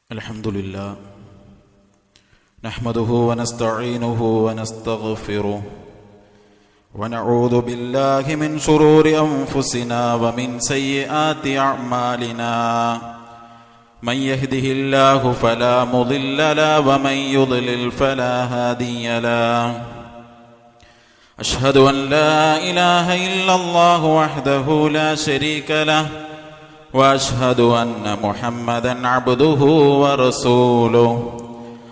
Alhamdulillah, nahmaduhu wa nasta'inuhu wa nastaghfiruh wa na'udhu billahi min shururi anfusina wa min sayyiati a'malina. Man yahdihillahu fala mudilla lahu wa man yudlil fala hadiya lahu. Ashhadu an la ilaha illallah wahdahu la sharika lahu wa ashhadu anna Muhammadan abduhu wa rasuluh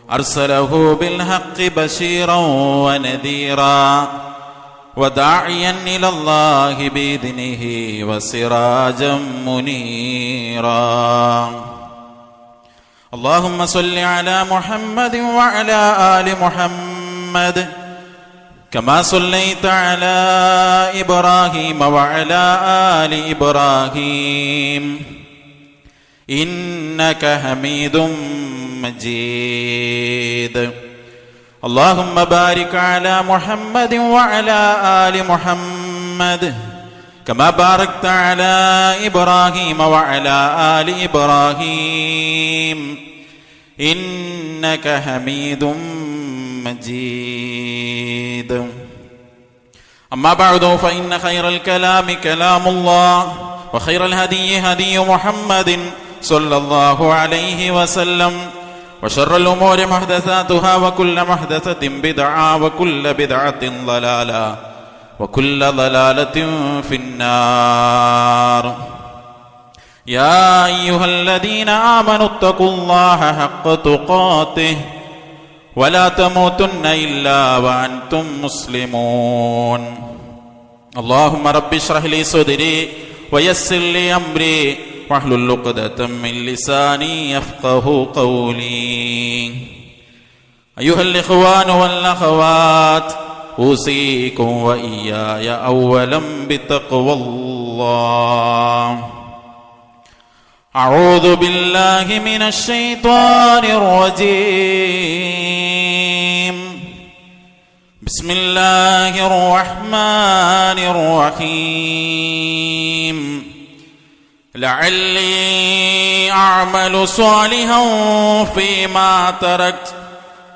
arsalahu bil haqqi bashiran wa nadhira wa da'iyan ila Allahi bi idnihi wa sirajan munira. Allahumma salli ala Muhammadin wa ala ali Muhammad كما صليت على إبراهيم وعلى آل إبراهيم إنك حميد مجيد. اللهم بارك على محمد وعلى آل محمد كما باركت على إبراهيم وعلى آل إبراهيم إنك حميد مجيد. أما بعد فإن خير الكلام كلام الله وخير الهدي هدي محمد صلى الله عليه وسلم وشر الأمور محدثاتها وكل محدثة بدعة وكل بدعة ضلالة وكل ضلالة في النار. يا أيها الذين آمنوا اتقوا الله حق تقاته ولا تموتن إلا وأنتم مسلمون. اللهم رب اشرح لي صدري ويسر لي أمري واحلل عقدة من لساني يفقهوا قولي. أيها الإخوان والأخوات، أوصيكم وإياي أولا بتقوى الله. أعوذ بالله من الشيطان الرجيم. بسم الله الرحمن الرحيم. لعلي أعمل صالحا فيما تركت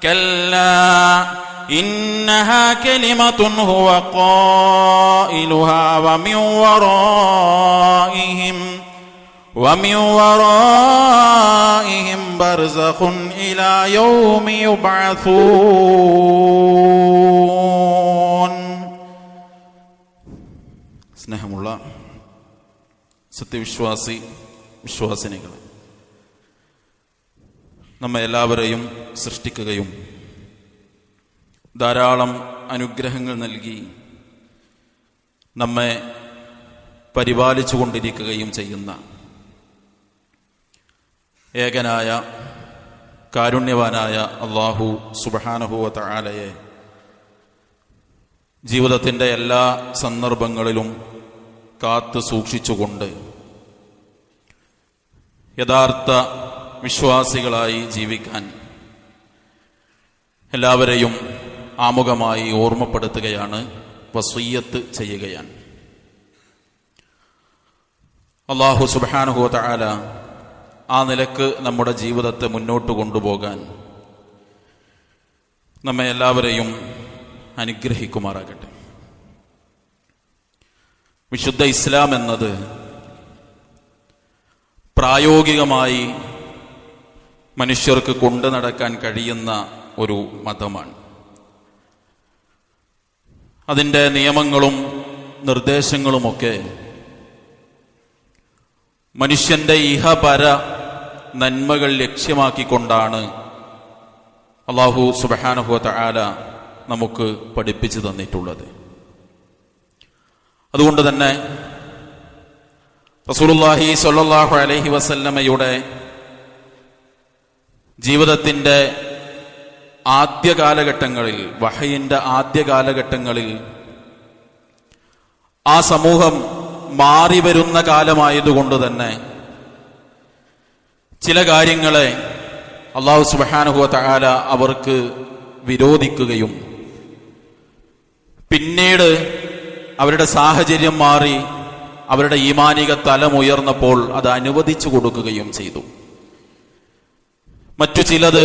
كلا إنها كلمة هو قائلها ومن ورائهم برزخ إلى يوم يبعثون. സ്നേഹമുള്ള വിശ്വാസിനികളെ, നമ്മെ എല്ലാവരെയും സൃഷ്ടിക്കുകയും ധാരാളം അനുഗ്രഹങ്ങൾ നൽകി നമ്മെ പരിപാലിച്ചു കൊണ്ടിരിക്കുകയും ചെയ്യുന്ന ഏകനായ കാരുണ്യവാനായ അല്ലാഹു സുബ്ഹാനഹു വ തആലയെ ജീവിതത്തിൻ്റെ എല്ലാ സന്ദർഭങ്ങളിലും കാത്തു സൂക്ഷിച്ചുകൊണ്ട് യഥാർത്ഥ വിശ്വാസികളായി ജീവിക്കാൻ എല്ലാവരെയും ആമുഖമായി ഓർമ്മപ്പെടുത്തുകയാണ്, വസിയ്യത്ത് ചെയ്യുകയാണ്. അല്ലാഹു സുബ്ഹാനഹു വ തആല ആ നിലക്ക് നമ്മുടെ ജീവിതത്തെ മുന്നോട്ട് കൊണ്ടുപോകാൻ നമ്മെ എല്ലാവരെയും അനുഗ്രഹിക്കുമാറാകട്ടെ. വിശുദ്ധ ഇസ്ലാം എന്നത് പ്രായോഗികമായി മനുഷ്യർക്ക് കൊണ്ടു നടക്കാൻ കഴിയുന്ന ഒരു മതമാണ്. അതിൻ്റെ നിയമങ്ങളും നിർദ്ദേശങ്ങളുമൊക്കെ മനുഷ്യന്റെ ഇഹപര നന്മകൾ ലക്ഷ്യമാക്കിക്കൊണ്ടാണ് അല്ലാഹു സുബ്ഹാനഹു വ തആല നമുക്ക് പഠിപ്പിച്ചു തന്നിട്ടുള്ളത്. അതുകൊണ്ട് തന്നെ റസൂലുള്ളാഹി സ്വല്ലല്ലാഹു അലൈഹി വസല്ലമയുടെ ജീവിതത്തിൻ്റെ ആദ്യ കാലഘട്ടങ്ങളിൽ, വഹയിൻ്റെ ആദ്യ കാലഘട്ടങ്ങളിൽ ആ സമൂഹം മാറി വരുന്ന കാലമായതുകൊണ്ട് തന്നെ ചില കാര്യങ്ങളെ അല്ലാഹു സുബ്ഹാനഹു വ തആല അവർക്ക് വിരോധിക്കുകയും പിന്നീട് അവരുടെ സാഹചര്യം മാറി അവരുടെ ഈമാനിക തലമുയർന്നപ്പോൾ അത് അനുവദിച്ചു കൊടുക്കുകയും ചെയ്തു. മറ്റു ചിലത്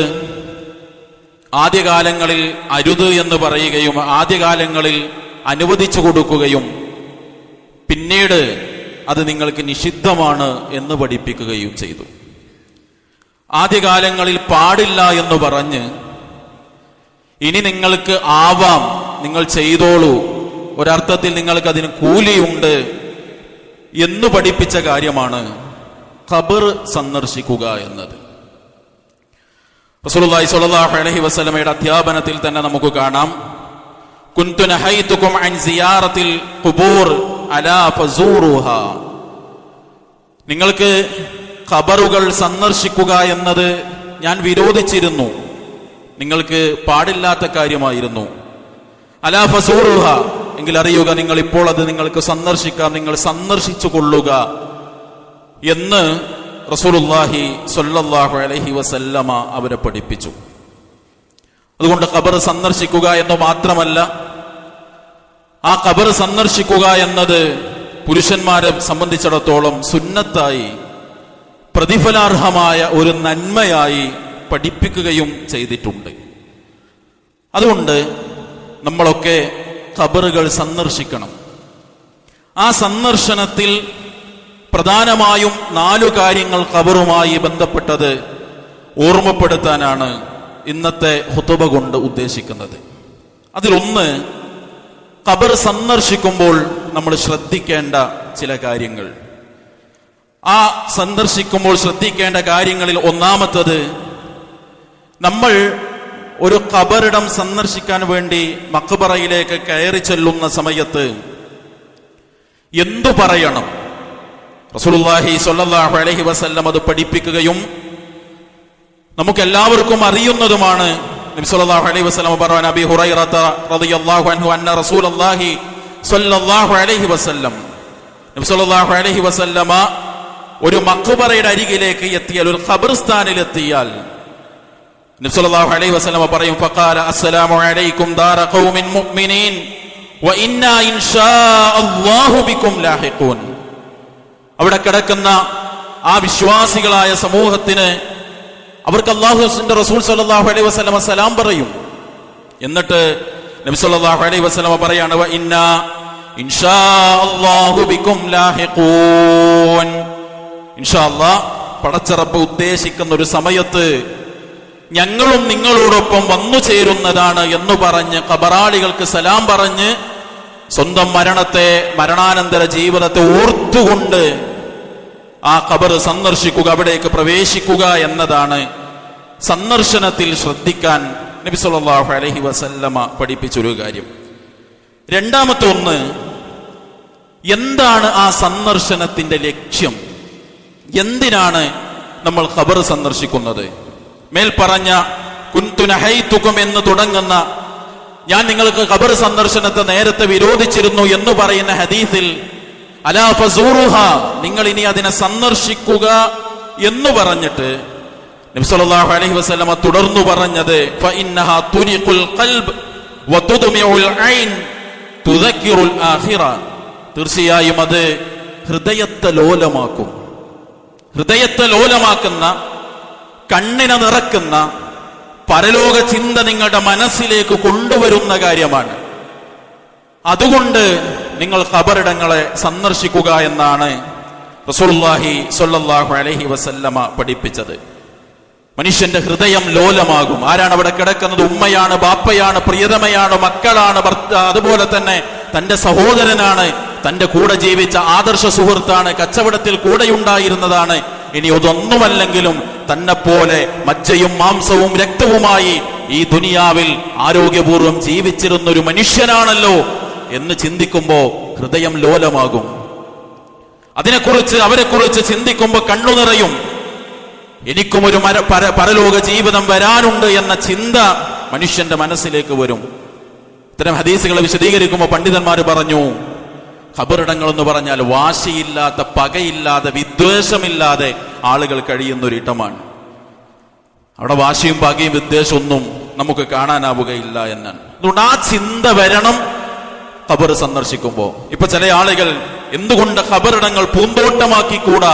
ആദ്യകാലങ്ങളിൽ അരുത് എന്ന് പറയുകയും ആദ്യകാലങ്ങളിൽ അനുവദിച്ചു കൊടുക്കുകയും പിന്നീട് അത് നിങ്ങൾക്ക് നിഷിദ്ധമാണ് എന്ന് പഠിപ്പിക്കുകയും ചെയ്തു. ആദ്യകാലങ്ങളിൽ പാടില്ല എന്ന് പറഞ്ഞ് ഇനി നിങ്ങൾക്ക് ആവാം, നിങ്ങൾ ചെയ്തോളൂ, ഒരർത്ഥത്തിൽ നിങ്ങൾക്ക് അതിന് കൂലിയുണ്ട് എന്ന് പഠിപ്പിച്ച കാര്യമാണ് ഖബർ സന്ദർശിക്കുക എന്നത്. റസൂലുള്ളാഹി സ്വല്ലല്ലാഹു അലൈഹി വസല്ലമയുടെ അധ്യാപനത്തിൽ തന്നെ നമുക്ക് കാണാം, കുൻതു നഹൈതുകും അൻ സിയാറത്തിൽ ഖുബൂർ അലാ ഫസൂറുഹാ. നിങ്ങൾക്ക് ഖബറുകൾ സന്ദർശിക്കുക എന്നത് ഞാൻ വിരോധിച്ചിരുന്നു, നിങ്ങൾക്ക് പാടില്ലാത്ത കാര്യമായിരുന്നു. അലാ ഫസൂറുഹ, എങ്കിൽ അറിയുക നിങ്ങൾ ഇപ്പോൾ അത് നിങ്ങൾക്ക് സന്ദർശിക്കാം, നിങ്ങൾ സന്ദർശിച്ചു കൊള്ളുക എന്ന് റസൂലുള്ളാഹി സ്വല്ലല്ലാഹു അലൈഹി വസല്ലമ അവരെ പഠിപ്പിച്ചു. അതുകൊണ്ട് ഖബർ സന്ദർശിക്കുക എന്ന് മാത്രമല്ല, ആ ഖബർ സന്ദർശിക്കുക എന്നത് പുരുഷന്മാരെ സംബന്ധിച്ചിടത്തോളം സുന്നത്തായി പ്രതിഫലാർഹമായ ഒരു നന്മയായി പഠിപ്പിക്കുകയും ചെയ്തിട്ടുണ്ട്. അതുകൊണ്ട് നമ്മളൊക്കെ ഖബറുകൾ സന്ദർശിക്കണം. ആ സന്ദർശനത്തിൽ പ്രധാനമായും 4 കാര്യങ്ങൾ ഖബറുമായി ബന്ധപ്പെട്ടത് ഓർമ്മപ്പെടുത്താനാണ് ഇന്നത്തെ ഖുതുബ കൊണ്ട് ഉദ്ദേശിക്കുന്നത്. അതിലൊന്ന്, ഖബർ സന്ദർശിക്കുമ്പോൾ നമ്മൾ ശ്രദ്ധിക്കേണ്ട ചില കാര്യങ്ങൾ. ആ സന്ദർശിക്കുമ്പോൾ ശ്രദ്ധിക്കേണ്ട കാര്യങ്ങളിൽ ഒന്നാമത്തത്, നമ്മൾ ഒരു ഖബറിടം സന്ദർശിക്കാൻ വേണ്ടി മഖ്ബറയിലേക്ക് കയറി ചെല്ലുന്ന സമയത്ത് എന്തു പറയണം? റസൂലുള്ളാഹി സ്വല്ലല്ലാഹു അലൈഹി വസല്ലം അത് പഠിപ്പിക്കുകയും നമുക്കെല്ലാവർക്കും അറിയുന്നതുമാണ്. നബി സല്ലല്ലാഹു അലൈഹി വസല്ലം പറഞ്ഞു, അബീ ഹുറൈറത റളിയല്ലാഹു അൻഹു അന്ന റസൂലുള്ളാഹി സ്വല്ലല്ലാഹു അലൈഹി വസല്ലം, നബി സല്ലല്ലാഹു അലൈഹി വസല്ലമ ഒരു മഖ്ബറയുടെ അരികിലേക്ക് എത്തിയാൽ, ഒരു ഖബർസ്ഥാനിൽ എത്തിയാൽ നബി സല്ലല്ലാഹു അലൈഹി വസല്ലമ പറയും, ഫഖാല അസ്സലാമു അലൈക്കും ദാറ ഖൗമിൻ മുഅ്മിനീൻ വ ഇന്നാ ഇൻഷാ അല്ലാഹു ബിക്കും ലാഹിഖൂൻ. അവിടെ കിടക്കുന്ന ആ വിശ്വാസികളായ സമൂഹത്തിന് അവർക്ക് അല്ലാഹുവിന്റെ റസൂൽ സല്ലല്ലാഹു അലൈഹി വസല്ലമ സലാം പറയും. എന്നിട്ട് നബി സല്ലല്ലാഹു അലൈഹി വസല്ലമ പറയാണ്, വ ഇന്നാ ഇൻഷാ അല്ലാഹു ബിക്കും ലാഹിഖൂൻ. ഇൻഷാ അല്ലാഹ് പടച്ചറബ് ഉദ്ദേശിക്കുന്ന ഒരു സമയത്ത് ഞങ്ങളും നിങ്ങളോടൊപ്പം വന്നു ചേരുന്നതാണ് എന്ന് പറഞ്ഞ് ഖബറാളികൾക്ക് സലാം പറഞ്ഞ് സ്വന്തം മരണത്തെ, മരണാനന്തര ജീവിതത്തെ ഓർത്തുകൊണ്ട് ആ ഖബർ സന്ദർശിക്കുക, അവിടേക്ക് പ്രവേശിക്കുക എന്നതാണ് സന്ദർശനത്തിൽ ശ്രദ്ധിക്കാൻ നബി സല്ലല്ലാഹു അലൈഹി വസല്ലമ പഠിപ്പിച്ചൊരു കാര്യം. രണ്ടാമത്തെ ഒന്ന്, എന്താണ് ആ സന്ദർശനത്തിന്റെ ലക്ഷ്യം? എന്തിനാണ് നമ്മൾ ഖബർ സന്ദർശിക്കുന്നത്? മേൽ പറഞ്ഞ കുൻതു നഹൈതുകും എന്ന് തുടങ്ങുന്ന, ഞാൻ നിങ്ങൾക്ക് ഖബർ സന്ദർശനത്തെ നേരത്തെ വിരോധിച്ചിരുന്നു എന്ന് പറയുന്ന ഹദീസിൽ അലാ ഫസൂറുഹ, നിങ്ങൾ ഇനി അതിനെ സന്ദർശിക്കുക എന്ന് പറഞ്ഞിട്ട് നബി സല്ലല്ലാഹു അലൈഹി വസല്ലമ തുടർന്നു പറഞ്ഞത്, ഫഇന്നഹാ തുരിഖുൽ ഖൽബ് വതുദ്മിഉൽ ഐൻ തുദക്കിറുൽ ആഖിറ. തീർച്ചയായും അത് ഹൃദയത്തെ ലോലമാക്കും. ഹൃദയത്തെ ലോലമാക്കുന്ന, കണ്ണിനെ നിറക്കുന്ന പരലോക ചിന്ത നിങ്ങളുടെ മനസ്സിലേക്ക് കൊണ്ടുവരുന്ന കാര്യമാണ്. അതുകൊണ്ട് നിങ്ങൾ ഖബറിടങ്ങളെ സന്ദർശിക്കുക എന്നാണ് റസൂലുള്ളാഹി സ്വല്ലല്ലാഹു അലൈഹി വസല്ലമ പഠിപ്പിച്ചത്. മനുഷ്യന്റെ ഹൃദയം ലോലമാകും. ആരാണ് അവിടെ കിടക്കുന്നത്? ഉമ്മയാണ്, ബാപ്പയാണ്, പ്രിയതമയാണ്, മക്കളാണ്, അതുപോലെ തന്നെ തന്റെ സഹോദരനാണ്, തന്റെ കൂടെ ജീവിച്ച ആദർശ സുഹൃത്താണ്, കച്ചവടത്തിൽ കൂടെയുണ്ടായിരുന്നതാണ്. ഇനി അതൊന്നുമല്ലെങ്കിലും തന്നെ പോലെ മജ്ജയും മാംസവും രക്തവുമായി ഈ ദുനിയാവിൽ ആരോഗ്യപൂർവ്വം ജീവിച്ചിരുന്ന ഒരു മനുഷ്യനാണല്ലോ എന്ന് ചിന്തിക്കുമ്പോ ഹൃദയം ലോലമാകും. അതിനെക്കുറിച്ച്, അവരെക്കുറിച്ച് ചിന്തിക്കുമ്പോ കണ്ണു നിറയും. എനിക്കും ഒരു പരലോക ജീവിതം വരാനുണ്ട് എന്ന ചിന്ത മനുഷ്യന്റെ മനസ്സിലേക്ക് വരും. ഇത്തരം ഹദീസുകളെ വിശദീകരിക്കുമ്പോൾ പണ്ഡിതന്മാർ പറഞ്ഞു, ഖബറിടങ്ങൾ എന്ന് പറഞ്ഞാൽ വാശിയില്ലാത്ത, പകയില്ലാതെ, വിദ്വേഷമില്ലാതെ ആളുകൾ കഴിയുന്ന ഒരു ഇടമാണ്. അവിടെ വാശിയും പകയും വിദ്വേഷമൊന്നും നമുക്ക് കാണാനാവുകയില്ല എന്നാണ്. അതുകൊണ്ട് ആ ചിന്ത വരണം ഖബർ സന്ദർശിക്കുമ്പോൾ. ഇപ്പൊ ചില ആളുകൾ എന്തുകൊണ്ട് ഖബറിടങ്ങൾ പൂന്തോട്ടമാക്കി കൂടാ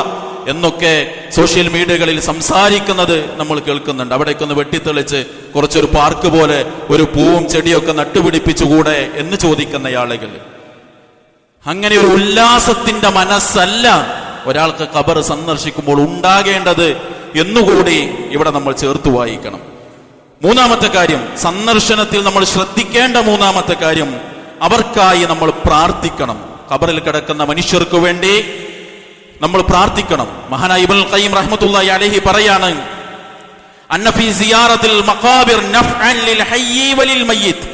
എന്നൊക്കെ സോഷ്യൽ മീഡിയകളിൽ സംസാരിക്കുന്നത് നമ്മൾ കേൾക്കുന്നുണ്ട്. അവിടേക്കൊന്ന് വെട്ടിത്തെളിച്ച് കുറച്ചൊരു പാർക്ക് പോലെ ഒരു പൂവും ചെടിയൊക്കെ നട്ടുപിടിപ്പിച്ചുകൂടെ എന്ന് ചോദിക്കുന്ന ആളുകൾ. അങ്ങനെ ഒരു ഉല്ലാസത്തിന്റെ മനസ്സല്ല ഒരാൾക്ക് ഖബർ സന്ദർശിക്കുമ്പോൾ ഉണ്ടാകേണ്ടത് എന്നുകൂടി ഇവിടെ നമ്മൾ ചേർത്ത് വായിക്കണം. മൂന്നാമത്തെ കാര്യം, സന്ദർശനത്തിൽ നമ്മൾ ശ്രദ്ധിക്കേണ്ട മൂന്നാമത്തെ കാര്യം, അവർക്കായി നമ്മൾ പ്രാർത്ഥിക്കണം. ഖബറിൽ കിടക്കുന്ന മനുഷ്യർക്ക് വേണ്ടി നമ്മൾ പ്രാർത്ഥിക്കണം. മഹാനായ ഇബ്നുൽ ഖയ്യിം റഹ്മത്തുള്ളാഹി അലൈഹി പറയാണ്, അന്ന ഫീ സിയാറത്തിൽ മഖാബിർ നഫ്അൻ ലിൽ ഹയ്യി വലിൽ മയ്യിത്ത്.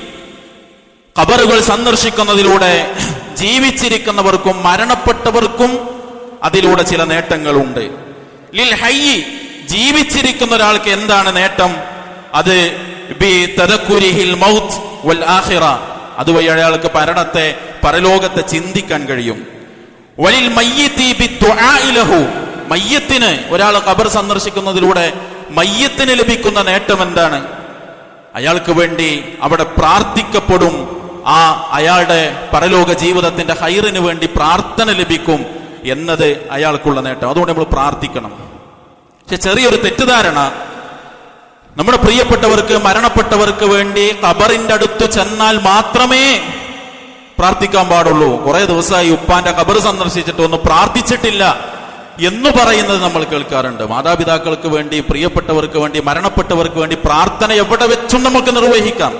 ഖബറുകൾ സന്ദർശിക്കുന്നതിലൂടെ ജീവിച്ചിരിക്കുന്നവർക്കും മരണപ്പെട്ടവർക്കും അതിലൂടെ ചില നേട്ടങ്ങളുണ്ട്. ലിൽ ഹയ്യി, ജീവിച്ചിരിക്കുന്ന ഒരാൾക്ക് എന്താണ് നേട്ടം? അത് ബി തദക്കുരിഹിൽ മൗത്ത് വൽ ആഖിറ, അതുവഴി അയാൾക്ക് മരണത്തെ പരലോകത്തെ ചിന്തിക്കാൻ കഴിയും. വലിൽ മയ്യിത്തി ബിദ്ദുആഇ ലഹു, മയ്യത്തിന്, ഒരാൾ ഖബർ സന്ദർശിക്കുന്നതിലൂടെ മയ്യത്തിന് ലഭിക്കുന്ന നേട്ടം എന്താണ്? അയാൾക്ക് വേണ്ടി അവിടെ പ്രാർത്ഥിക്കപ്പെടും. അയാളുടെ പരലോക ജീവിതത്തിന്റെ ഹൈറിന് വേണ്ടി പ്രാർത്ഥന ലഭിക്കും എന്നത് അയാൾക്കുള്ള നേട്ടം. അതുകൊണ്ട് നമ്മൾ പ്രാർത്ഥിക്കണം. പക്ഷെ ചെറിയൊരു തെറ്റിദ്ധാരണ, നമ്മുടെ പ്രിയപ്പെട്ടവർക്ക് മരണപ്പെട്ടവർക്ക് വേണ്ടി ഖബറിന്റെ അടുത്ത് ചെന്നാൽ മാത്രമേ പ്രാർത്ഥിക്കാൻ പാടുള്ളൂ. കുറെ ദിവസമായി ഉപ്പാന്റെ ഖബർ സന്ദർശിച്ചിട്ട് ഒന്നും പ്രാർത്ഥിച്ചിട്ടില്ല എന്ന് പറയുന്നത് നമ്മൾ കേൾക്കാറുണ്ട്. മാതാപിതാക്കൾക്ക് വേണ്ടി, പ്രിയപ്പെട്ടവർക്ക് വേണ്ടി, മരണപ്പെട്ടവർക്ക് വേണ്ടി പ്രാർത്ഥന എവിടെ വെച്ചും നമുക്ക് നിർവഹിക്കാം.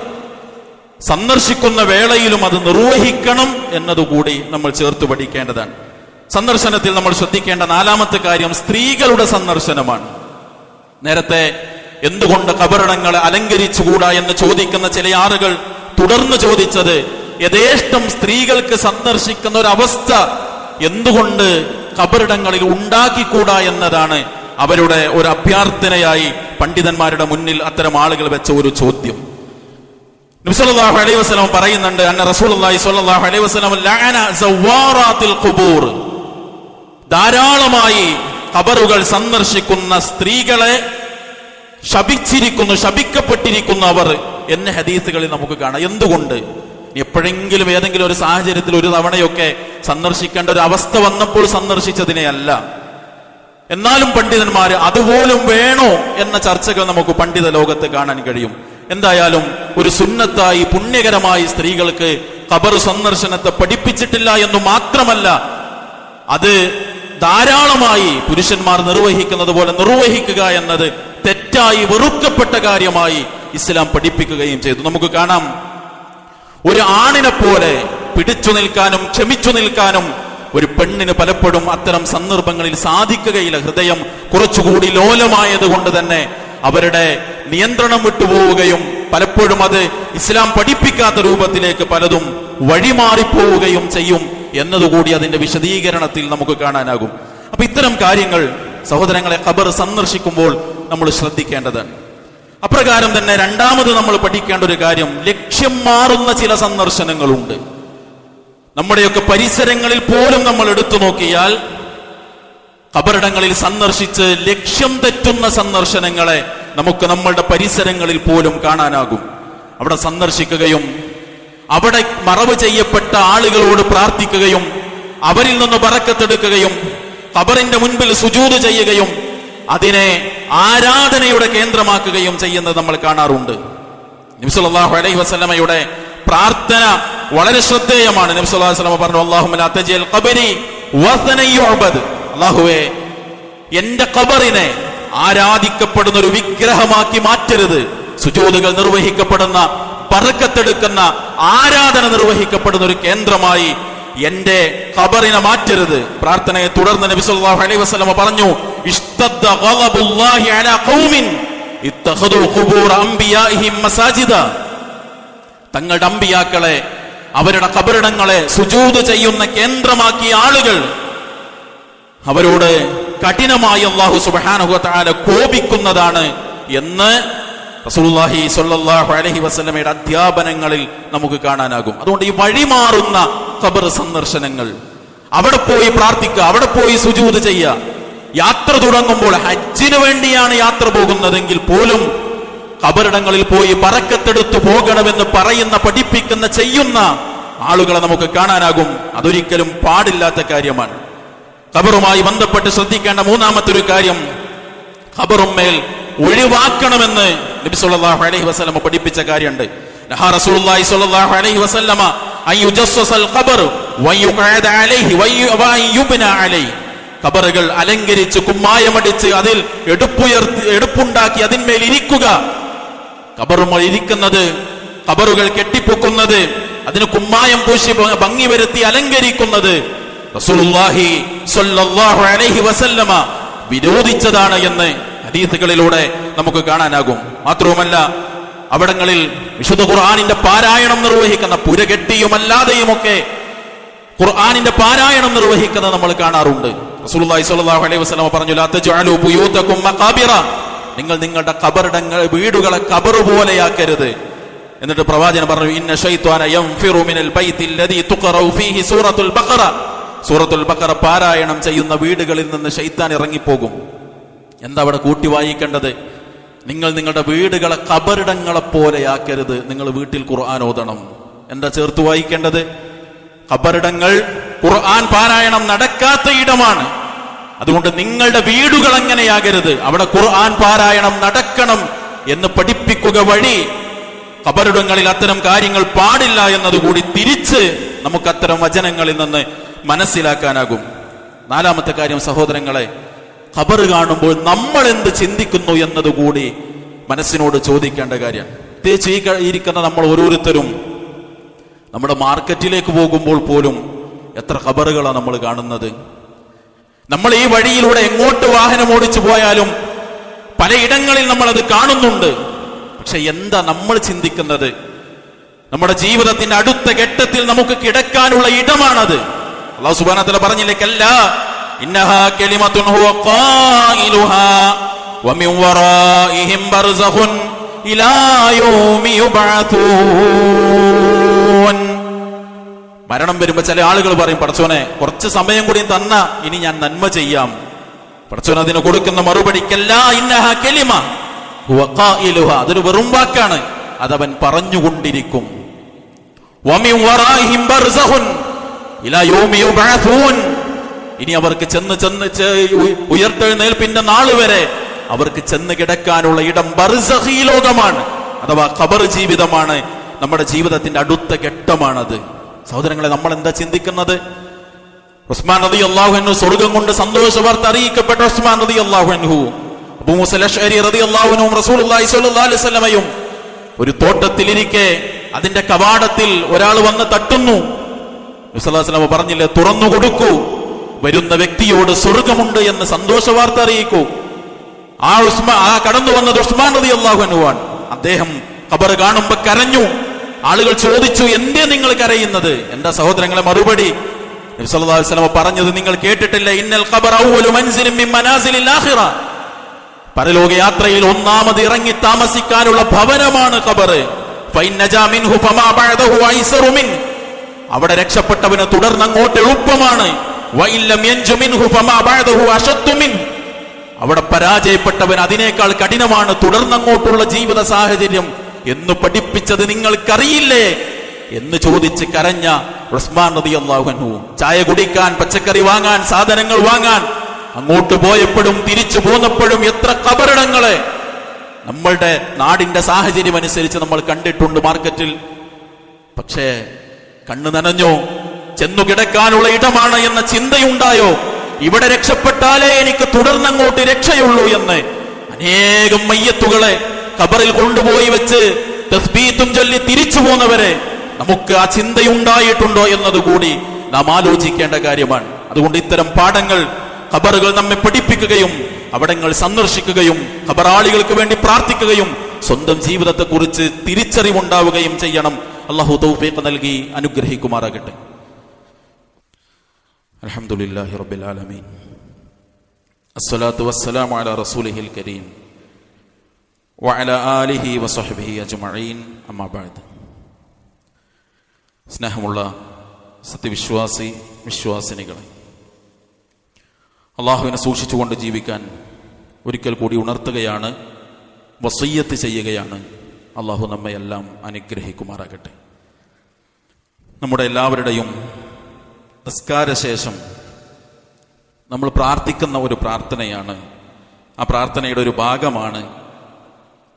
സന്ദർശിക്കുന്ന വേളയിലും അത് നിർവഹിക്കണം എന്നതുകൂടി നമ്മൾ ചേർത്ത് പഠിക്കേണ്ടതാണ്. സന്ദർശനത്തിൽ നമ്മൾ ശ്രദ്ധിക്കേണ്ട നാലാമത്തെ കാര്യം സ്ത്രീകളുടെ സന്ദർശനമാണ്. നേരത്തെ എന്തുകൊണ്ട് ഖബറിടങ്ങളെ അലങ്കരിച്ചുകൂടാ എന്ന് ചോദിക്കുന്ന ചില ആളുകൾ തുടർന്ന് ചോദിച്ചത്, യഥേഷ്ടം സ്ത്രീകൾക്ക് സന്ദർശിക്കുന്ന ഒരവസ്ഥ എന്തുകൊണ്ട് ഖബറിടങ്ങളിൽ ഉണ്ടാക്കിക്കൂടാ എന്നതാണ് അവരുടെ ഒരു അഭ്യർത്ഥനയായി പണ്ഡിതന്മാരുടെ മുന്നിൽ അത്തരം ആളുകൾ വെച്ച ഒരു ചോദ്യം. നബി സല്ലല്ലാഹു അലൈഹി വസല്ലം പറയുന്നുണ്ട്, അന്ന റസൂലുള്ളാഹി സ്വല്ലല്ലാഹു അലൈഹി വസല്ലം ലഅന സവാറാത്തിൽ ഖുബൂർ, ധാരാളമായി ഖബറുകൾ സന്ദർശിക്കുന്ന സ്ത്രീകളെ ശപിച്ചിരിക്കുന്നു, ശപിക്കപ്പെട്ടിരിക്കുന്നു അവർ എന്ന ഹദീസുകളിൽ നമുക്ക് കാണാം. എന്തുകൊണ്ട്? എപ്പോഴെങ്കിലും ഏതെങ്കിലും ഒരു സാഹചര്യത്തിൽ ഒരു തവണയൊക്കെ സന്ദർശിക്കേണ്ട ഒരു അവസ്ഥ വന്നപ്പോൾ സന്ദർശിച്ചതിനെ അല്ല. എന്നാലും പണ്ഡിതന്മാര് അതുപോലും വേണോ എന്ന ചർച്ചകൾ നമുക്ക് പണ്ഡിത ലോകത്ത് കാണാൻ കഴിയും. എന്തായാലും ഒരു സുന്നത്തായി പുണ്യകരമായി സ്ത്രീകൾക്ക് ഖബർ സന്ദർശനത്തെ പഠിപ്പിച്ചിട്ടില്ല എന്ന് മാത്രമല്ല, അത് ധാരാളമായി പുരുഷന്മാർ നിർവഹിക്കുന്നത് പോലെ നിർവഹിക്കുക എന്നത് തെറ്റായി വെറുക്കപ്പെട്ട കാര്യമായി ഇസ്ലാം പഠിപ്പിക്കുകയും ചെയ്തു. നമുക്ക് കാണാം, ഒരു ആണിനെ പോലെ പിടിച്ചു നിൽക്കാനും ക്ഷമിച്ചു നിൽക്കാനും ഒരു പെണ്ണിന് പലപ്പോഴും അത്തരം സന്ദർഭങ്ങളിൽ സാധിക്കുകയില്ല. ഹൃദയം കുറച്ചുകൂടി ലോലമായത് കൊണ്ട് തന്നെ അവരുടെ നിയന്ത്രണം വിട്ടുപോവുകയും പലപ്പോഴും അത് ഇസ്ലാം പഠിപ്പിക്കാത്ത രൂപത്തിലേക്ക് പലതും വഴിമാറിപ്പോവുകയും ചെയ്യും എന്നതുകൂടി അതിന്റെ വിശദീകരണത്തിൽ നമുക്ക് കാണാനാകും. അപ്പൊ ഇത്തരം കാര്യങ്ങൾ സഹോദരങ്ങളെ ഖബർ സന്ദർശിക്കുമ്പോൾ നമ്മൾ ശ്രദ്ധിക്കേണ്ടതാണ്. അപ്രകാരം തന്നെ രണ്ടാമത് നമ്മൾ പഠിക്കേണ്ട ഒരു കാര്യം, ലക്ഷ്യം മാറുന്ന ചില സന്ദർശനങ്ങളുണ്ട്. നമ്മുടെയൊക്കെ പരിസരങ്ങളിൽ പോലും നമ്മൾ എടുത്തു നോക്കിയാൽ ഖബറിടങ്ങളിൽ സന്ദർശിച്ച് ലക്ഷ്യം തെറ്റുന്ന സന്ദർശനങ്ങളെ നമുക്ക് നമ്മളുടെ പരിസരങ്ങളിൽ പോലും കാണാനാകും. അവിടെ സന്ദർശിക്കുകയും അവിടെ മറവ് ചെയ്യപ്പെട്ട ആളുകളോട് പ്രാർത്ഥിക്കുകയും അവരിൽ നിന്ന് ബറക്കത്തെടുക്കുകയും ഖബറിന്റെ മുൻപിൽ സുജൂദ് ചെയ്യുകയും അതിനെ ആരാധനയുടെ കേന്ദ്രമാക്കുകയും ചെയ്യുന്നത് നമ്മൾ കാണാറുണ്ട്. നബി സല്ലല്ലാഹു അലൈഹി വസല്ലമയുടെ പ്രാർത്ഥന വളരെ ശ്രദ്ധേയമാണ്. നബി സല്ലല്ലാഹു അലൈഹി വസല്ലമ പറഞ്ഞു, അല്ലാഹുമ്മ ലാ തജ്അൽ ഖബരി വസനൻ യുഅബദ്, അല്ലാഹുവേ എന്റെ ഖബറിനെ ആരാധിക്കപ്പെടുന്ന ഒരു വിഗ്രഹമാക്കി മാറ്റരുത്. സുജൂദുകൾ നിർവഹിക്കപ്പെടുന്ന, ബറക്കത്തെടുക്കുന്ന, ആരാധന നിർവഹിക്കപ്പെടുന്ന ഒരു കേന്ദ്രമായി എന്റെ ഖബറിനെ മാറ്റരുത്. പ്രാർത്ഥനയെ തുടർന്ന് നബി സല്ലല്ലാഹു അലൈഹി വസല്ലമ പറഞ്ഞു, ഇസ്തദ്ദ ഗളബുല്ലാഹി അലാ ഖൗമിൻ ഇത്തഖദു ഖുബൂർ അംബിയാഇഹിം മസാജിദ, തങ്ങളുടെ അമ്പിയാക്കളെ അവരുടെ ഖബറിടങ്ങളെ സുജൂദ് ചെയ്യുന്ന കേന്ദ്രമാക്കിയ ആളുകൾ, അവരോട് കഠിനമായി അല്ലാഹു സുബ്ഹാനഹു വ തആല കോപിക്കുന്നതാണ് എന്ന് റസൂലുള്ളാഹി സ്വല്ലല്ലാഹു അലൈഹി വസല്ലമയുടെ അധ്യാപനങ്ങളിൽ നമുക്ക് കാണാനാകും. അതുകൊണ്ട് ഈ വഴിമാറുന്ന ഖബർ സന്ദർശനങ്ങൾ, അവിടെ പോയി പ്രാർത്ഥിക്കുക, അവിടെ പോയി സുജൂദ് ചെയ്യുക. യാത്ര തുടങ്ങുമ്പോൾ ഹജ്ജിന് വേണ്ടിയാണ് യാത്ര പോകുന്നതെങ്കിൽ പോലും ഖബറിടങ്ങളിൽ പോയി ബറക്കത്തെടുത്തു പോകണമെന്ന് പറയുന്ന, പഠിപ്പിക്കുന്ന, ചെയ്യുന്ന ആളുകളെ നമുക്ക് കാണാനാകും. അതൊരിക്കലും പാടില്ലാത്ത കാര്യമാണ്. ഖബറുമായി ബന്ധപ്പെട്ട് ശ്രദ്ധിക്കേണ്ട മൂന്നാമത്തെ ഒരു കാര്യം, ഖബറുമേൽ ഒഴിവാക്കണമെന്ന് നബി സല്ലല്ലാഹു അലൈഹി വസല്ലമ പഠിപ്പിച്ച കാര്യമുണ്ട്. നഹാ റസൂലുള്ളാഹി സ്വല്ലല്ലാഹു അലൈഹി വസല്ലമ അയ്യുജസ്സൽ ഖബർ വയുഖഅദ അലൈഹി വയുബ്ന അലൈഹി. ഖബറുകൾ അലങ്കരിച്ച് കുമ്മായമടിച്ച് അതിൽ എടുപ്പുണ്ടാക്കി അതിന്മേൽ ഇരിക്കുക. ഖബറുമേൽ ഇരിക്കുന്നത്, ഖബറുകൾ കെട്ടിപ്പൊക്കുന്നത്, അതിന് കുമ്മായം പൂശി ഭംഗി വരുത്തി അലങ്കരിക്കുന്നത് റസൂലുള്ളാഹി സ്വല്ലല്ലാഹു അലൈഹി വസല്ലമ വിരോധിച്ചതാണ് എന്ന് ഹദീസുകളിലൂടെ നമുക്ക് കാണാനാകും. മാത്രവുമല്ല, അവിടങ്ങളിൽ വിശുദ്ധ ഖുർആനിന്റെ പാരായണം നിർവഹിക്കുന്ന, പുരകെട്ടിയുമല്ലാതെയുമൊക്കെ ഖുർആനിന്റെ പാരായണം നിർവഹിക്കുന്നത് നമ്മൾ കാണാറുണ്ട്. റസൂലുള്ളാഹി സ്വല്ലല്ലാഹു അലൈഹി വസല്ലമ പറഞ്ഞു, ലാ തജ്അലൂ ബുയൂതകും മഖാബിറ, നിങ്ങൾ നിങ്ങളുടെ ഖബറിടങ്ങൾ, വീടുകളെ ഖബർ പോലെയാക്കരുത്. എന്നിട്ട് പ്രവാചകൻ പറഞ്ഞു, ഇന്ന ശൈത്വാന യൻഫിറു മിനൽ ബൈത്തിൽ ലദീ തുഖറഉ ഫീഹി സൂറത്തുൽ ബഖറ, സൂറത്തുൽ ബഖറ പാരായണം ചെയ്യുന്ന വീടുകളിൽ നിന്ന് ശൈത്താൻ ഇറങ്ങിപ്പോകും. എന്താ അവിടെ കൂട്ടി വായിക്കേണ്ടത്? നിങ്ങൾ നിങ്ങളുടെ വീടുകളെ ഖബറിടങ്ങളെ പോലെയാക്കരുത്, നിങ്ങൾ വീട്ടിൽ ഖുർആൻ ഓതണം. എന്താ ചേർത്ത് വായിക്കേണ്ടത്? ഖബറിടങ്ങൾ ഖുർആൻ പാരായണം നടക്കാത്ത ഇടമാണ്. അതുകൊണ്ട് നിങ്ങളുടെ വീടുകൾ അങ്ങനെയാകരുത്, അവിടെ ഖുർആൻ പാരായണം നടക്കണം എന്ന് പഠിപ്പിക്കുക വഴി ഖബറിടങ്ങളിൽ അത്തരം കാര്യങ്ങൾ പാടില്ല എന്നതുകൂടി തിരിച്ച് നമുക്ക് അത്തരം വചനങ്ങളിൽ നിന്ന് മനസ്സിലാക്കാനാകും. നാലാമത്തെ കാര്യം സഹോദരങ്ങളെ, ഖബർ കാണുമ്പോൾ നമ്മൾ എന്ത് ചിന്തിക്കുന്നു എന്നതുകൂടി മനസ്സിനോട് ചോദിക്കേണ്ട കാര്യമാണ്. പ്രത്യേകിച്ച് ഈ ഇരിക്കുന്ന നമ്മൾ ഓരോരുത്തരും നമ്മുടെ മാർക്കറ്റിലേക്ക് പോകുമ്പോൾ പോലും എത്ര ഖബറുകളാണ് നമ്മൾ കാണുന്നത്. നമ്മൾ ഈ വഴിയിലൂടെ എങ്ങോട്ട് വാഹനം ഓടിച്ചു പോയാലും പലയിടങ്ങളിൽ നമ്മൾ അത് കാണുന്നുണ്ട്. പക്ഷെ എന്താ നമ്മൾ ചിന്തിക്കുന്നത്? നമ്മുടെ ജീവിതത്തിന്റെ അടുത്ത ഘട്ടത്തിൽ നമുക്ക് കിടക്കാനുള്ള ഇടമാണത്. അല്ലാഹു സുബ്ഹാനഹു വ തആല പറഞ്ഞില്ലേ, കല്ലാ ഇന്നഹാ കലിമത്തുൻ ഹുവ ഖായിലുഹാ വമിൻ വറാഇഹിം ബർസഖുൻ ഇലാ യൗമി യുബഅതൂൻ. മരണം വരുമ്പോ ചില ആളുകൾ പറയും, പടച്ചോനെ കുറച്ച് സമയം കൂടി തന്ന ഇനി ഞാൻ നന്മ ചെയ്യാം. പടച്ചോൻ അതിന് കൊടുക്കുന്ന മറുപടി, കല്ലാ ഇന്നഹാ കലിമ ഹുവ ഖായിലുഹാ, അതൊരു വെറും വാക്കാണ്, അതവൻ പറഞ്ഞുകൊണ്ടിരിക്കും. വമിൻ വറാഇഹിം ബർസഖുൻ ഇലാ യൗമി യുബഅതൂൻ, ഇനി അവർക്ക് ചെന്ന് ഉയർത്തെഴുന്നേൽപ്പിന്റെ നാൾ വരെ അവർക്ക് ചെന്ന് കിടക്കാനുള്ള ഇടം ബർസഖി ലോകമാണ്, അഥവാ ഖബർ ജീവിതമാണ്. നമ്മുടെ ജീവിതത്തിന്റെ അടുത്ത ഘട്ടമാണത്. സഹോദരങ്ങളെ, നമ്മൾ എന്താ ചിന്തിക്കുന്നത്? ഉസ്മാൻ റളിയല്ലാഹു അൻഹു സ്വർഗ്ഗം കൊണ്ട് സന്തോഷ വാർത്ത അറിയിക്കപ്പെട്ട ഉസ്മാൻ റളിയല്ലാഹു അൻഹു, അബൂ മൂസ അശ്അരി റളിയല്ലാഹു അൻഹു, റസൂലുള്ളാഹി സ്വല്ലല്ലാഹു അലൈഹി വസല്ലമയും ഒരു തോട്ടത്തിലിരിക്കെ അതിന്റെ കവാടത്തിൽ ഒരാൾ വന്ന് തട്ടുന്നു. നബി സല്ലല്ലാഹു അലൈഹി വസല്ലം പറഞ്ഞില്ലേ, തുറന്നു കൊടുക്കൂ, വരുന്ന വ്യക്തിയോട് സ്വർഗമുണ്ട് എന്ന് സന്തോഷ വാർത്ത അറിയിക്കൂ. ആ കടന്നു വന്നത് ഉസ്മാൻ റളിയല്ലാഹു അൻഹു ആണ്. അദ്ദേഹം ഖബർ കാണുമ്പോ കരഞ്ഞു. ആളുകൾ ചോദിച്ചു, എന്തേ നിങ്ങൾ കരയുന്നത്? എന്താ സഹോദരങ്ങളെ മറുപടി? നബി സല്ലല്ലാഹു അലൈഹി വസല്ലം പറഞ്ഞത് നിങ്ങൾ കേട്ടിട്ടില്ല, ഇന്നൽ ഖബറ അവ്വലു മൻസിലിൻ മിൻ മനാസിലിൽ ആഖിറ, പരലോക യാത്രയിൽ ഒന്നാമത് ഇറങ്ങി താമസിക്കാനുള്ള ഭവനമാണ് ഖബർ. ഫഇൻ നജാ മിൻഹു ഫമാ ബഅദഹു ഐസറു മിൻ, അവിടെ രക്ഷപ്പെട്ടവന് തുടർന്ന് അങ്ങോട്ട് എളുപ്പമാണ്. വഇൻ ലം യൻജു മിൻഹു ഫമാ ബഅദഹു അശദ്ദു മിൻ, അവിടെ പരാജയപ്പെട്ടവൻ അതിനേക്കാൾ കഠിനമാണ് തുടർന്നങ്ങോട്ടുള്ള ജീവിത സാഹചര്യം എന്ന് പഠിപ്പിച്ചത് നിങ്ങൾക്കറിയില്ലേ എന്ന് ചോദിച്ച് കരഞ്ഞ ഉസ്മാൻ റളിയല്ലാഹു അൻഹു. ചായ കുടിക്കാൻ, പച്ചക്കറി വാങ്ങാൻ, സാധനങ്ങൾ വാങ്ങാൻ അങ്ങോട്ട് പോയപ്പോഴും തിരിച്ചു പോന്നപ്പോഴും എത്ര ഖബറിടങ്ങളെ നമ്മളുടെ നാടിന്റെ സാഹചര്യം അനുസരിച്ച് നമ്മൾ കണ്ടിട്ടുണ്ട് മാർക്കറ്റിൽ. പക്ഷേ കണ്ണു നനഞ്ഞോ? ചെന്നു കിടക്കാനുള്ള ഇടമാണ് എന്ന ചിന്തയുണ്ടായോ? ഇവിടെ രക്ഷപ്പെട്ടാലേ എനിക്ക് തുടർന്നങ്ങോട്ട് രക്ഷയുള്ളൂ എന്ന് അനേകം മയ്യത്തുകളെ ഖബറിൽ കൊണ്ടുപോയി വെച്ച് തസ്ബീത്തും ചൊല്ലി തിരിച്ചു പോന്നവരെ നമുക്ക് ആ ചിന്തയുണ്ടായിട്ടുണ്ടോ എന്നതുകൂടി നാം ആലോചിക്കേണ്ട കാര്യമാണ്. അതുകൊണ്ട് ഇത്തരം പാഠങ്ങൾ ഖബറുകൾ നമ്മെ പഠിപ്പിക്കുകയും അവിടങ്ങൾ സന്ദർശിക്കുകയും ഖബറാളികൾക്ക് വേണ്ടി പ്രാർത്ഥിക്കുകയും സ്വന്തം ജീവിതത്തെക്കുറിച്ച് തിരിച്ചറിവുണ്ടാവുകയും ചെയ്യണം. അല്ലാഹു തൗഫീഖ് നൽകി അനുഗ്രഹിക്കുമാറാകട്ടെ. അൽഹംദുലില്ലാഹി റബ്ബിൽ ആലമീൻ, അസ്സലാത്തു വസ്സലാമു അലാ റസൂലിഹിൽ കരീം വഅലാ ആലിഹി വസഹ്ബിഹി അജ്മഈൻ, അമ്മാ ബഅദ്. സ്നേഹമുള്ള സത്യവിശ്വാസി വിശ്വാസിനികളെ, അള്ളാഹുവിനെ സൂക്ഷിച്ചുകൊണ്ട് ജീവിക്കാൻ ഒരിക്കൽ കൂടി ഉണർത്തുകയാണ്, വസിയ്യത്ത് ചെയ്യുകയാണ്. അള്ളാഹു നമ്മെ എല്ലാം അനുഗ്രഹിക്കുമാറാകട്ടെ. നമ്മുടെ എല്ലാവരുടെയും നിസ്കാരശേഷം നമ്മൾ പ്രാർത്ഥിക്കുന്ന ഒരു പ്രാർത്ഥനയാണ്. ആ പ്രാർത്ഥനയുടെ ഒരു ഭാഗമാണ്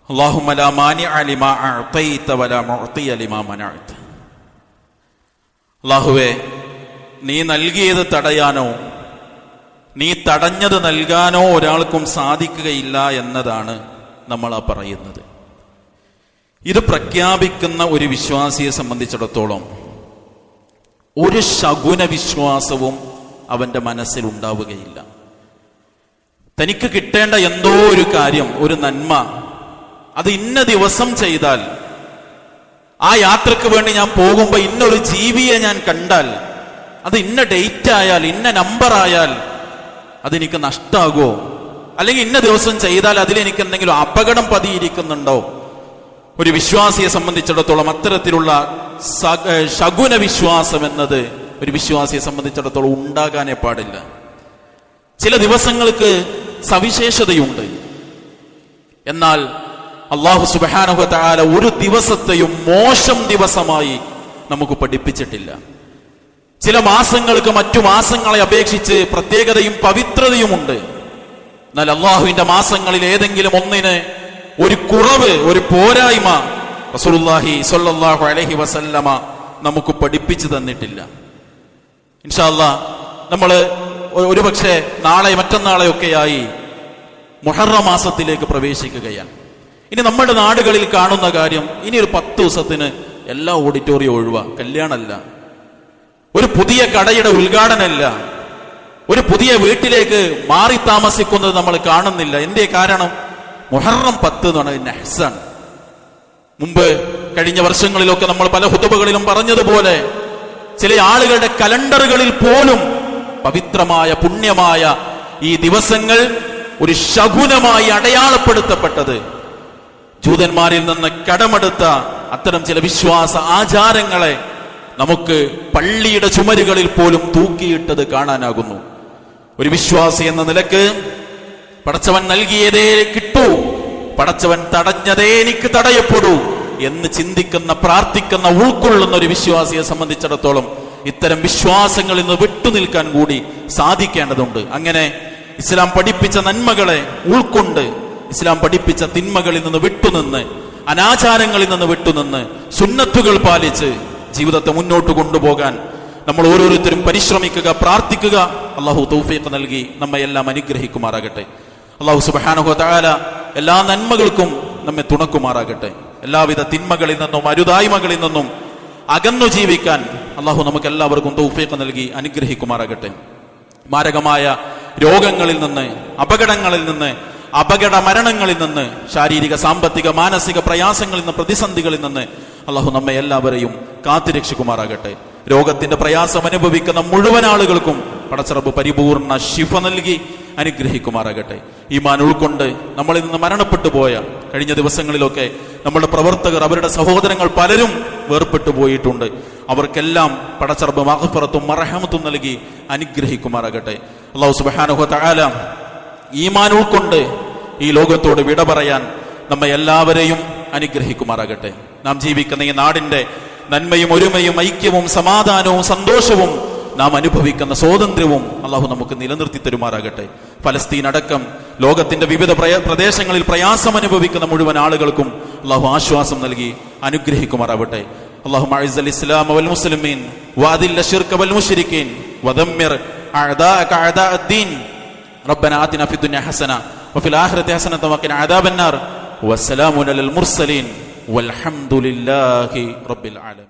അല്ലാഹുമ്മ ലാ മാനിഅ ലിമാ അഅതൈത വലാ മുഅതിയ ലിമാ മനഅത. അല്ലാഹുവേ, നീ നൽകിയത് തടയാനോ നീ തടഞ്ഞത് നൽകാനോ ഒരാൾക്കും സാധിക്കുകയില്ല എന്നതാണ് നമ്മൾ ആ പറയുന്നത്. ഇത് പ്രഖ്യാപിക്കുന്ന ഒരു വിശ്വാസിയെ സംബന്ധിച്ചിടത്തോളം ഒരു ശകുന വിശ്വാസവും അവന്റെ മനസ്സിൽ ഉണ്ടാവുകയില്ല. തനിക്ക് കിട്ടേണ്ട എന്തോ ഒരു കാര്യം, ഒരു നന്മ, അത് ഇന്ന ദിവസം ചെയ്താൽ, ആ യാത്രക്ക് വേണ്ടി ഞാൻ പോകുമ്പോൾ ഇന്നൊരു ജീവിയെ ഞാൻ കണ്ടാൽ, അത് ഇന്ന ഡേറ്റ് ആയാൽ, ഇന്ന നമ്പർ ആയാൽ അതെനിക്ക് നഷ്ടമാകുമോ, അല്ലെങ്കിൽ ഇന്ന ദിവസം ചെയ്താൽ അതിലെനിക്ക് എന്തെങ്കിലും അപകടം പതിയിരിക്കുന്നുണ്ടോ? ഒരു വിശ്വാസിയെ സംബന്ധിച്ചിടത്തോളം അത്തരത്തിലുള്ള ശകുന വിശ്വാസം എന്നത് ഒരു വിശ്വാസിയെ സംബന്ധിച്ചിടത്തോളം ഉണ്ടാകാനേ പാടില്ല. ചില ദിവസങ്ങൾക്ക് സവിശേഷതയുണ്ട്. എന്നാൽ അല്ലാഹു സുബ്ഹാനഹു വ തആല ഒരു ദിവസത്തെയും മോശം ദിവസമായി നമുക്ക് പഠിപ്പിച്ചിട്ടില്ല. ചില മാസങ്ങൾക്ക് മറ്റു മാസങ്ങളെ അപേക്ഷിച്ച് പ്രത്യേകതയും പവിത്രതയുമുണ്ട്. എന്നാൽ അല്ലാഹുവിന്റെ മാസങ്ങളിൽ ഏതെങ്കിലും ഒന്നിന് ഒരു കുറവ്, ഒരു പോരായ്മ റസൂലുള്ളാഹി സ്വല്ലല്ലാഹു അലൈഹി വസല്ലമ നമുക്ക് പഠിപ്പിച്ചു തന്നിട്ടില്ല. ഇൻഷാ അല്ലാഹ് നമ്മൾ ഒരുപക്ഷെ നാളെ മറ്റന്നാളെയൊക്കെയായി മുഹറം മാസത്തിലേക്ക് പ്രവേശിക്കുകയാണ്. ഇനി നമ്മുടെ നാടുകളിൽ കാണുന്ന കാര്യം, ഇനി ഒരു 10 ദിവസത്തിന് എല്ലാ ഓഡിറ്റോറിയം ഒഴിവാ, കല്യാണമല്ല, ഒരു പുതിയ കടയുടെ ഉദ്ഘാടനമല്ല, ഒരു പുതിയ വീട്ടിലേക്ക് മാറി താമസിക്കുന്നത് നമ്മൾ കാണുന്നില്ല. എന്തേ കാരണം? മുഹറം 10 എന്ന് പറയുന്നത് നഹ്സാണ്. മുമ്പ് കഴിഞ്ഞ വർഷങ്ങളിലൊക്കെ നമ്മൾ പല ഹുതുബകളിലും പറഞ്ഞതുപോലെ ചില ആളുകളുടെ കലണ്ടറുകളിൽ പോലും പവിത്രമായ പുണ്യമായ ഈ ദിവസങ്ങൾ ഒരു ശകുനമായി അടയാളപ്പെടുത്തപ്പെട്ടത് ജൂതന്മാരിൽ നിന്ന് കടമെടുത്ത അത്തരം ചില വിശ്വാസ ആചാരങ്ങളെ നമുക്ക് പള്ളിയുടെ ചുമരുകളിൽ പോലും തൂക്കിയിട്ടത് കാണാനാകുന്നു. ഒരു വിശ്വാസി എന്ന നിലക്ക് പടച്ചവൻ നൽകിയതേ കിട്ടൂ, പടച്ചവൻ തടഞ്ഞതേ എനിക്ക് തടയപ്പെടൂ എന്ന് ചിന്തിക്കുന്ന, പ്രാർത്ഥിക്കുന്ന, ഉൾക്കൊള്ളുന്ന ഒരു വിശ്വാസിയെ സംബന്ധിച്ചിടത്തോളം ഇത്തരം വിശ്വാസങ്ങളിൽ നിന്ന് വിട്ടുനിൽക്കാൻ കൂടി സാധിക്കേണ്ടതുണ്ട്. അങ്ങനെ ഇസ്ലാം പഠിപ്പിച്ച നന്മകളെ ഉൾക്കൊണ്ട്, ഇസ്ലാം പഠിപ്പിച്ച തിന്മകളിൽ നിന്ന് വിട്ടുനിന്ന്, അനാചാരങ്ങളിൽ നിന്ന് വിട്ടുനിന്ന്, സുന്നത്തുകൾ പാലിച്ച് ജീവിതത്തെ മുന്നോട്ട് കൊണ്ടുപോകാൻ നമ്മൾ ഓരോരുത്തരും പരിശ്രമിക്കുക, പ്രാർത്ഥിക്കുക. അല്ലാഹു തൗഫീഖ് നൽകി നമ്മെ എല്ലാം അനുഗ്രഹിക്കുമാറാകട്ടെ. അല്ലാഹു സുബ്ഹാനഹു വ തആല എല്ലാ നന്മകൾക്കും നമ്മെ തുണക്കുമാറാകട്ടെ. എല്ലാവിധ തിന്മകളിൽ നിന്നും അരുതായ്മകളിൽ നിന്നും അകന്നു ജീവിക്കാൻ അല്ലാഹു നമുക്ക് എല്ലാവർക്കും തൗഫീഖ് നൽകി അനുഗ്രഹിക്കുമാറാകട്ടെ. മാരകമായ രോഗങ്ങളിൽ നിന്ന്, അപകടങ്ങളിൽ നിന്ന്, അപകട മരണങ്ങളിൽ നിന്ന്, ശാരീരിക, സാമ്പത്തിക, മാനസിക പ്രയാസങ്ങളിൽ നിന്ന്, പ്രതിസന്ധികളിൽ നിന്ന് അല്ലാഹു നമ്മെ എല്ലാവരെയും കാത്തുരക്ഷിക്കുമാറാകട്ടെ. രോഗത്തിന്റെ പ്രയാസം അനുഭവിക്കുന്ന മുഴുവൻ ആളുകൾക്കും പടച്ചറബ് പരിപൂർണ ശിഫ നൽകി അനുഗ്രഹിക്കുമാറാകട്ടെ. ഈമാൻ ഉൾക്കൊണ്ട് നമ്മളിൽ നിന്ന് മരണപ്പെട്ടു പോയ കഴിഞ്ഞ ദിവസങ്ങളിലൊക്കെ നമ്മുടെ പ്രവർത്തകർ, അവരുടെ സഹോദരങ്ങൾ പലരും വേർപെട്ടു പോയിട്ടുണ്ട്. അവർക്കെല്ലാം പടച്ചറബ് മഗ്ഫിറത്തും മർഹമത്തും നൽകി അനുഗ്രഹിക്കുമാറാകട്ടെ. അല്ലാഹു സുബ്ഹാനഹു വ തആല ഈമാൻ ഉൾക്കൊണ്ട് ഈ ലോകത്തോട് വിട പറയാൻ നമ്മെ എല്ലാവരെയും അനുഗ്രഹിക്കുമാറാകട്ടെ. നാം ജീവിക്കുന്ന ഈ നാടിന്റെ നന്മയും ഒരുമയും ഐക്യവും സമാധാനവും സന്തോഷവും നാം അനുഭവിക്കുന്ന സ്വാതന്ത്ര്യവും അല്ലാഹു നമുക്ക് നിലനിർത്തി തരുമാറാകട്ടെ. ഫലസ്തീൻ അടക്കം ലോകത്തിന്റെ വിവിധ പ്രദേശങ്ങളിൽ പ്രയാസം അനുഭവിക്കുന്ന മുഴുവൻ ആളുകൾക്കും അല്ലാഹു ആശ്വാസം നൽകി അനുഗ്രഹിക്കുമാറാവട്ടെ. اللهم اعز الاسلام والمسلمين واذل الشرك والمشركين ودمر اعداءك اعداء الدين. ربنا آتنا في الدنيا حسنة وفي الآخرة حسنة وقنا عذاب النار. والسلام على المرسلين والحمد لله رب العالمين.